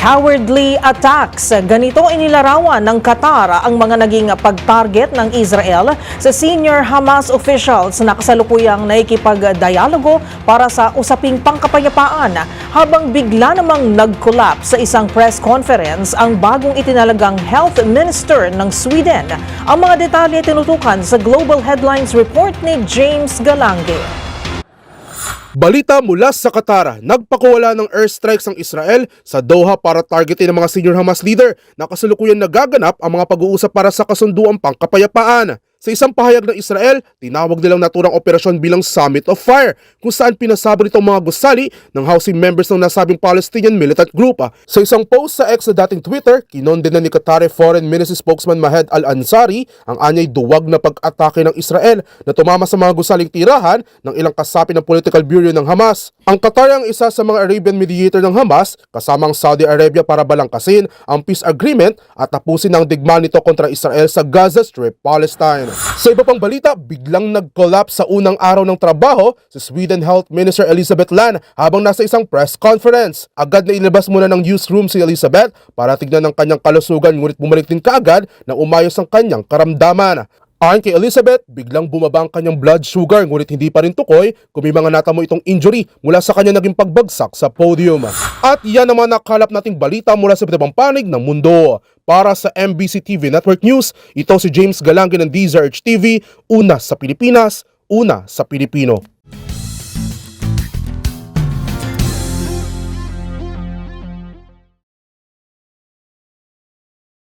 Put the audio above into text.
Cowardly attacks. Ganito inilarawan ng Qatar ang mga naging pag-target ng Israel sa senior Hamas officials na kasalukuyang nakikipag-dialogo para sa usaping pangkapayapaan, habang bigla namang nag-collapse sa isang press conference ang bagong itinalagang health minister ng Sweden. Ang mga detalye tinutukan sa Global Headlines report ni James Galange. Balita mula sa Qatar, nagpakuwala ng airstrikes ang Israel sa Doha para targetin ang mga senior Hamas leader na kasalukuyan nagaganap ang mga pag-uusap para sa kasunduang pangkapayapaan. Sa isang pahayag ng Israel, tinawag nilang naturang operasyon bilang Summit of Fire, kung saan pinasabot itong mga gusali ng housing members ng nasabing Palestinian militant group. Sa isang post sa X sa dating Twitter, kinondena ni Qatari Foreign Ministry spokesman Mahed Al-Ansari ang anyay duwag na pag-atake ng Israel na tumama sa mga gusaling tirahan ng ilang kasapi ng political bureau ng Hamas. Ang Qatar ang isa sa mga Arabian mediator ng Hamas, kasamang Saudi Arabia para balangkasin ang peace agreement at tapusin ang digmaan nito kontra Israel sa Gaza Strip, Palestine. Sa iba pang balita, biglang nag-collapse sa unang araw ng trabaho si Sweden Health Minister Elisabeth Lahn habang nasa isang press conference. Agad na ilabas muna ng newsroom si Elisabeth para tignan ang kanyang kalusugan, ngunit bumalik din kaagad na umayos ang kanyang karamdaman. Ayon kay Elizabeth, biglang bumaba ang kanyang blood sugar ngunit hindi pa rin tukoy kung may mga natamo itong injury mula sa kanyang naging pagbagsak sa podium. At yan naman nakalap nating balita mula sa iba't ibang panig ng mundo. Para sa MBC TV Network News, ito si James Galange ng DZRH TV, una sa Pilipinas, una sa Pilipino.